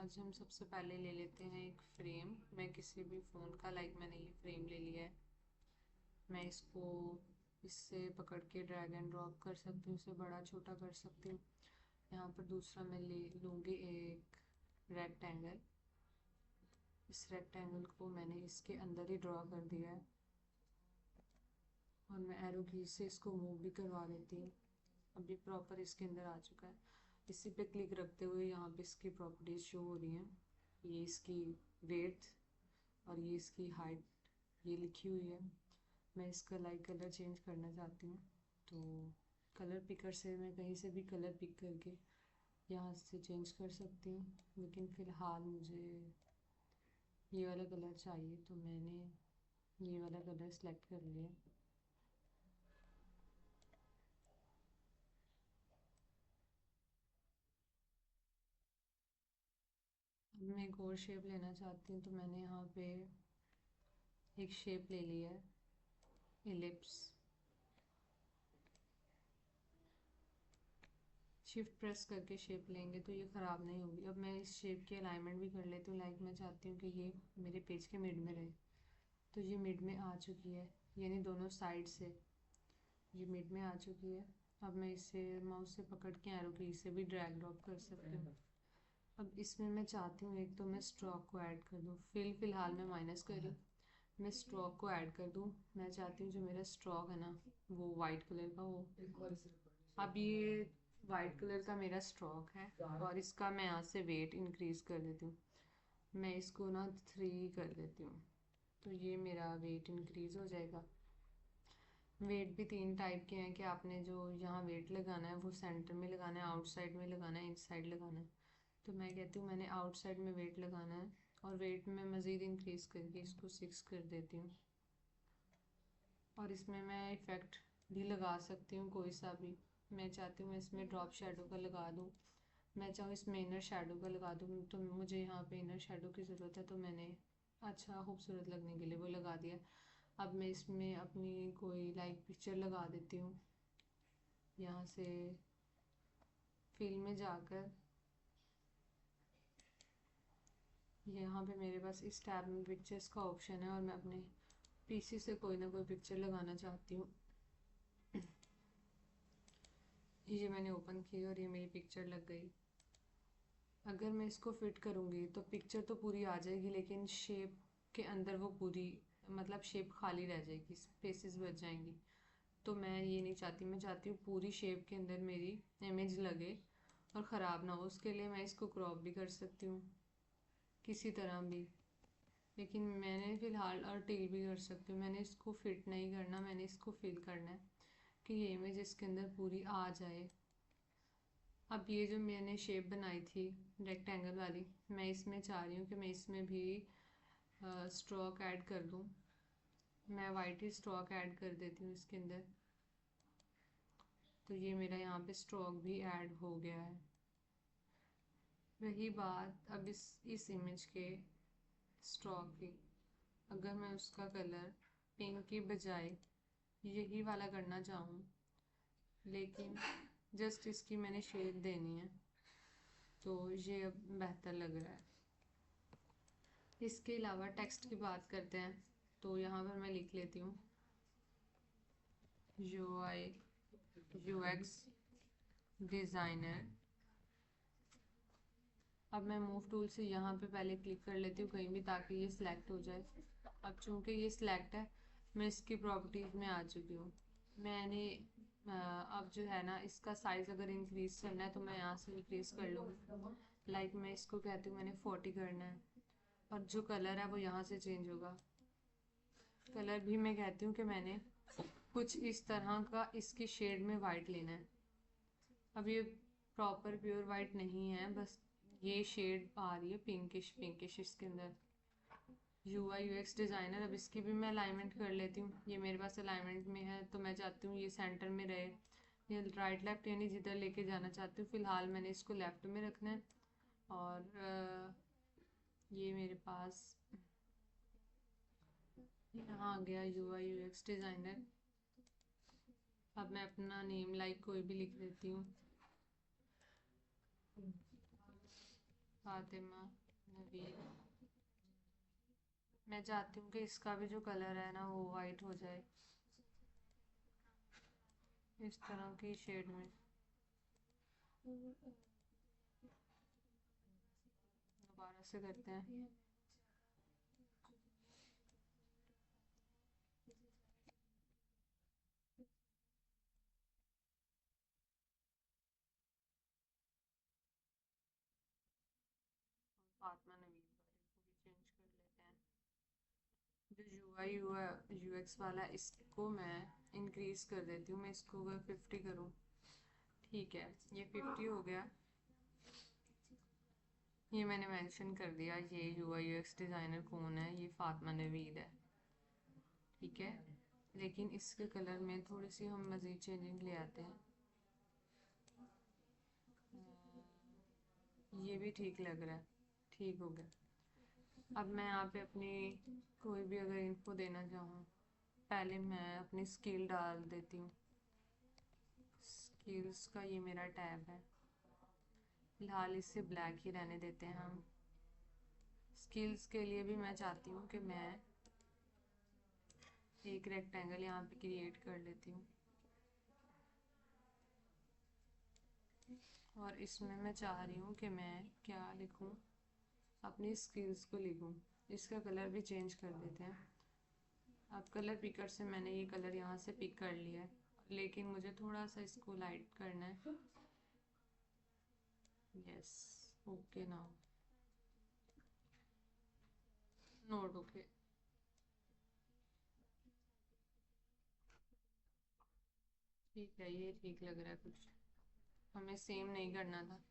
आज हम सबसे पहले ले लेते हैं एक फ्रेम। मैं किसी भी फ़ोन का मैंने ये फ्रेम ले लिया है। मैं इसको इससे पकड़ के ड्रैग एंड ड्रॉप कर सकती हूँ, इसे बड़ा छोटा कर सकती हूँ। यहाँ पर दूसरा मैं ले लूँगी एक रेक्टेंगल। इस रेक्टेंगल को मैंने इसके अंदर ही ड्रॉ कर दिया है और मैं एरो की से इसको मूव भी करवा देती हूँ। अब ये प्रॉपर इसके अंदर आ चुका है। इसी पे क्लिक रखते हुए यहाँ पे इसकी प्रॉपर्टीज शो हो रही हैं। ये इसकी वेट और ये इसकी हाइट ये लिखी हुई है। मैं इसका कलर चेंज करना चाहती हूँ, तो कलर पिकर से मैं कहीं से भी कलर पिक करके यहाँ से चेंज कर सकती हूँ, लेकिन फ़िलहाल मुझे ये वाला कलर चाहिए तो मैंने ये वाला कलर सेलेक्ट कर लिया। अब मैं एक और शेप लेना चाहती हूँ, तो मैंने यहाँ पे एक शेप ले लिया है, एलिप्स। शिफ्ट प्रेस करके शेप लेंगे तो ये ख़राब नहीं होगी। अब मैं इस शेप की अलाइनमेंट भी कर लेती हूँ। मैं चाहती हूँ कि ये मेरे पेज के मिड में रहे, तो ये मिड में आ चुकी है, यानी दोनों साइड से ये मिड में आ चुकी है। अब मैं इसे माउस से पकड़ के एरो की से भी ड्रैग ड्रॉप कर सकती हूँ। अब इसमें मैं चाहती हूँ एक तो मैं स्ट्रोक को ऐड कर दूँ। फ़िलहाल मैं माइनस कर रही हूँ, मैं स्ट्रोक को ऐड कर दूँ। मैं चाहती हूँ जो मेरा स्ट्रोक है ना वो वाइट कलर का हो। अब ये वाइट कलर का मेरा स्ट्रोक है और इसका मैं यहाँ से वेट इंक्रीज़ कर देती हूँ। मैं इसको ना 3 कर देती हूँ, तो ये मेरा वेट इंक्रीज़ हो जाएगा। वेट भी 3 टाइप के हैं कि आपने जो यहाँ वेट लगाना है वो सेंटर में लगाना है, आउटसाइड में लगाना है, इनसाइड लगाना है। तो मैं कहती हूँ मैंने आउटसाइड में वेट लगाना है और वेट में मज़ीद इंक्रीज़ करके इसको 6 कर देती हूँ। और इसमें मैं इफ़ेक्ट भी लगा सकती हूँ कोई सा भी। मैं चाहती हूँ मैं इसमें ड्रॉप शेडो का लगा दूँ, मैं चाहूँ इसमें इनर शेडो का लगा दूँ। तो मुझे यहाँ पे इनर शेडो की ज़रूरत है, तो मैंने अच्छा खूबसूरत लगने के लिए वो लगा दिया। अब मैं इसमें अपनी कोई पिक्चर लगा देती हूँ। यहाँ से फिल में जाकर यहाँ पे मेरे पास इस टैब में पिक्चर्स का ऑप्शन है और मैं अपने पीसी से कोई ना कोई पिक्चर लगाना चाहती हूँ। ये मैंने ओपन की और ये मेरी पिक्चर लग गई। अगर मैं इसको फिट करूँगी तो पिक्चर तो पूरी आ जाएगी, लेकिन शेप के अंदर वो पूरी शेप खाली रह जाएगी, स्पेसेस बच जाएंगी। तो मैं ये नहीं चाहती, मैं चाहती हूँ पूरी शेप के अंदर मेरी इमेज लगे और ख़राब ना हो। उसके लिए मैं इसको क्रॉप भी कर सकती हूँ किसी तरह भी, लेकिन मैंने फ़िलहाल और टिल भी कर सकती हूँ। मैंने इसको फिट नहीं करना, मैंने इसको फिल करना है कि ये इमेज इसके अंदर पूरी आ जाए। अब ये जो मैंने शेप बनाई थी रेक्टेंगल वाली, मैं इसमें चाह रही हूँ कि मैं इसमें भी स्ट्रोक ऐड कर दूँ। मैं वाइट ही स्ट्रोक ऐड कर देती हूँ इसके अंदर, तो ये मेरा यहाँ पे स्ट्रोक भी ऐड हो गया है। रही बात अब इस इमेज के स्ट्रोक की, अगर मैं उसका कलर पिंक की बजाय यही वाला करना चाहूँ, लेकिन जस्ट इसकी मैंने शेड देनी है, तो ये अब बेहतर लग रहा है। इसके अलावा टेक्स्ट की बात करते हैं, तो यहाँ पर मैं लिख लेती हूँ UI UX डिज़ाइनर। अब मैं मूव टूल से यहाँ पे पहले क्लिक कर लेती हूँ कहीं भी, ताकि ये सिलेक्ट हो जाए। अब चूँकि ये सिलेक्ट है, मैं इसकी प्रॉपर्टीज़ में आ चुकी हूँ। मैंने अब जो है ना इसका साइज़ अगर इंक्रीज़ करना है तो मैं यहाँ से इंक्रीज़ कर लूँगी। मैं इसको कहती हूँ मैंने 40 करना है और जो कलर है वो यहाँ से चेंज होगा। कलर भी मैं कहती हूँ कि मैंने कुछ इस तरह का इसकी शेड में वाइट लेना है। अब ये प्रॉपर प्योर वाइट नहीं है, बस ये शेड आ रही है पिंकिश पिंकिश इसके अंदर। UI UX डिज़ाइनर, अब इसकी भी मैं अलाइनमेंट कर लेती हूँ। ये मेरे पास अलाइनमेंट में है, तो मैं चाहती हूँ ये सेंटर में रहे, ये राइट लेफ्ट यानी जिधर लेके जाना चाहती हूँ। फ़िलहाल मैंने इसको लेफ्ट में रखना है और ये मेरे पास यहाँ आ गया UI UX डिज़ाइनर। अब मैं अपना नेम कोई भी लिख देती हूँ। फातिमा नवीद। मैं चाहती हूँ कि इसका भी जो कलर है ना वो वाइट हो जाए, इस तरह की शेड में। दोबारा से करते हैं। फातिमा नवीद वाले को भी चेंज कर लेते हैं। जो यूएक्स वाला इसको मैं इंक्रीज कर देती हूँ। मैं इसको अगर 50 करूँ, ठीक है, ये 50 हो गया। ये मैंने मेंशन कर दिया, ये यूएक्स डिज़ाइनर कौन है, ये फातिमा नवीद है, ठीक है। लेकिन इसके कलर में थोड़ी सी हम मज़ीद चेंजिंग ले आते हैं। ये भी ठीक लग रहा है, ठीक हो गया। अब मैं यहाँ पे अपनी कोई भी अगर इन्फो देना चाहूँ, पहले मैं अपनी स्किल डाल देती हूँ। स्किल्स का ये मेरा टैब है, फिलहाल इसे ब्लैक ही रहने देते हैं हम। स्किल्स के लिए भी मैं चाहती हूँ कि मैं एक रेक्टेंगल यहाँ पे क्रिएट कर लेती हूँ, और इसमें मैं चाह रही हूँ कि मैं क्या लिखूँ, अपनी स्किल्स को लिखूँ। इसका कलर भी चेंज कर देते हैं। अब कलर पिकर से मैंने ये कलर यहाँ से पिक कर लिया है, लेकिन मुझे थोड़ा सा इसको लाइट करना है। Yes, okay now, note okay. ठीक है, ये ठीक लग रहा है कुछ, हमें सेम नहीं करना था।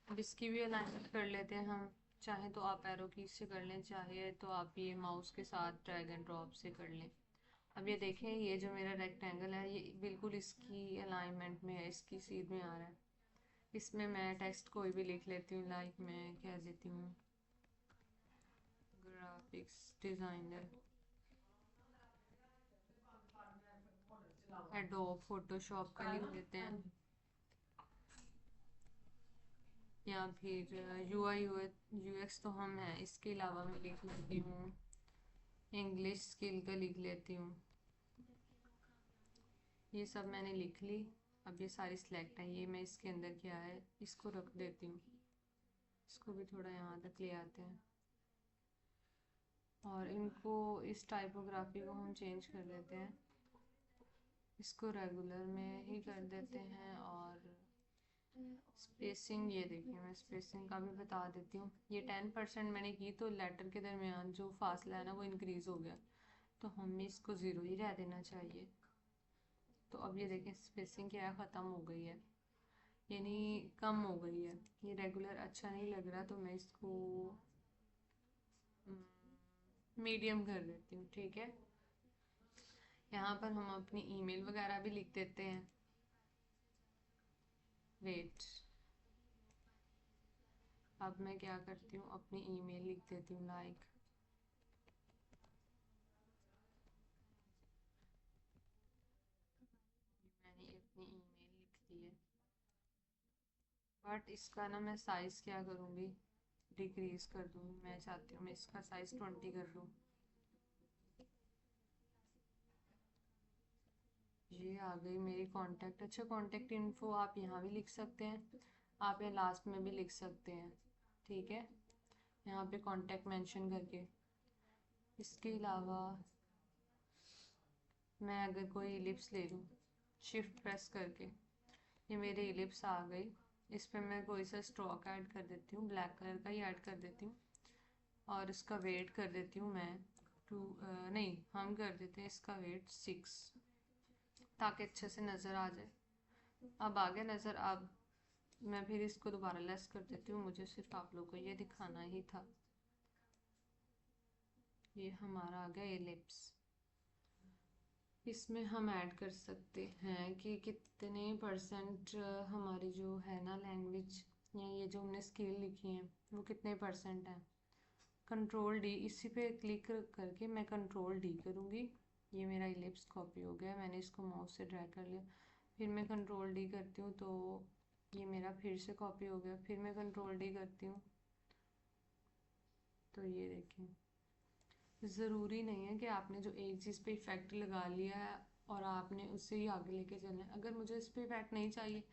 अब इसकी भी अलाइनमेंट कर लेते हैं हम। चाहे तो आप एरो की से कर लें, चाहे तो आप ये माउस के साथ ड्रैग एंड ड्रॉप से कर लें। अब ये देखें, ये जो मेरा रेक्टेंगल है ये बिल्कुल इसकी अलाइनमेंट में है, इसकी सीध में आ रहा है। इसमें मैं टेक्स्ट कोई भी लिख लेती हूँ, लाइक मैं कह देती हूँ ग्राफिक्स डिज़ाइनर, एडोब फोटोशॉप का लिख देते हैं, या फिर यूएक्स तो हम हैं, इसके अलावा मैं लिख लेती हूँ इंग्लिश स्किल का लिख लेती हूँ। ये सब मैंने लिख ली। अब ये सारी सिलेक्ट है, ये मैं इसके अंदर क्या है इसको रख देती हूँ। इसको भी थोड़ा यहाँ तक ले आते हैं, और इनको इस टाइपोग्राफी को हम चेंज कर देते हैं, इसको रेगुलर में ही कर देते हैं। और स्पेसिंग, ये देखिए मैं स्पेसिंग का भी बता देती हूँ। ये 10% मैंने की तो लेटर के दरमियान जो फासला है ना वो इंक्रीज़ हो गया, तो हमें इसको ज़ीरो ही रह देना चाहिए। तो अब ये देखें स्पेसिंग क्या है, ख़त्म हो गई है, यानी कम हो गई है। ये रेगुलर अच्छा नहीं लग रहा, तो मैं इसको मीडियम कर देती हूँ, ठीक है। यहाँ पर हम अपनी ईमेल वगैरह भी लिख देते हैं। वेट, अब मैं क्या करती हूँ, अपनी ईमेल लिख देती हूँ, लाइक मैंने अपनी ईमेल लिख दी है। बट इसका ना मैं साइज़ क्या करूँगी, डिक्रीज़ कर दूँगी। मैं चाहती हूँ मैं इसका साइज़ 20 कर दूँ। ये आ गई मेरी कांटेक्ट। अच्छा, कांटेक्ट इन्फो आप यहाँ भी लिख सकते हैं, आप यहाँ लास्ट में भी लिख सकते हैं, ठीक है, यहाँ पे कांटेक्ट मेंशन करके। इसके अलावा मैं अगर कोई इलिप्स ले लूँ शिफ्ट प्रेस करके, ये मेरी इलिप्स आ गई। इस पर मैं कोई सा स्ट्रोक ऐड कर देती हूँ, ब्लैक कलर का ही ऐड कर देती हूँ, और इसका वेट कर देती हूँ मैं नहीं, हम कर देते हैं इसका वेट 6, ताकि अच्छे से नज़र आ जाए। अब आगे नज़र, अब मैं फिर इसको दोबारा लेस कर देती हूँ, मुझे सिर्फ आप लोगों को ये दिखाना ही था। ये हमारा आ गया एलिप्स। इसमें हम ऐड कर सकते हैं कि कितने परसेंट हमारी जो है ना लैंग्वेज, या ये जो हमने स्किल लिखी है वो कितने परसेंट है। कंट्रोल डी, इसी पे क्लिक करके मैं कंट्रोल डी करूँगी। ये मेरा इलिप्स कॉपी हो गया, मैंने इसको माउस से ड्रैग कर लिया। फिर मैं कंट्रोल डी करती हूँ तो ये मेरा फिर से कॉपी हो गया। फिर मैं कंट्रोल डी करती हूँ तो ये देखें, ज़रूरी नहीं है कि आपने जो एक चीज़ पे इफ़ेक्ट लगा लिया है और आपने उससे ही आगे लेके चलना है। अगर मुझे इस पर इफ़ेक्ट नहीं चाहिए,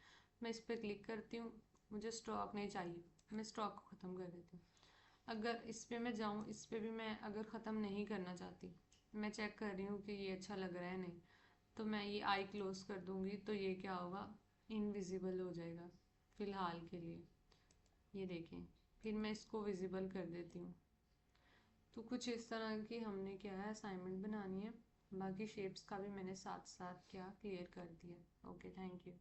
मैं इस पर क्लिक करती हूँ, मुझे स्टॉक नहीं चाहिए, मैं स्टॉक को ख़त्म कर देती हूँ। अगर इस पर मैं जाऊँ, इस पर भी मैं अगर ख़त्म नहीं करना चाहती, मैं चेक कर रही हूँ कि ये अच्छा लग रहा है नहीं, तो मैं ये आई क्लोज कर दूँगी, तो ये क्या होगा, इनविजिबल हो जाएगा फ़िलहाल के लिए। ये देखें, फिर मैं इसको विजिबल कर देती हूँ। तो कुछ इस तरह की हमने क्या है असाइनमेंट बनानी है। बाकी शेप्स का भी मैंने साथ साथ क्या क्लियर कर दिया। Okay, thank you.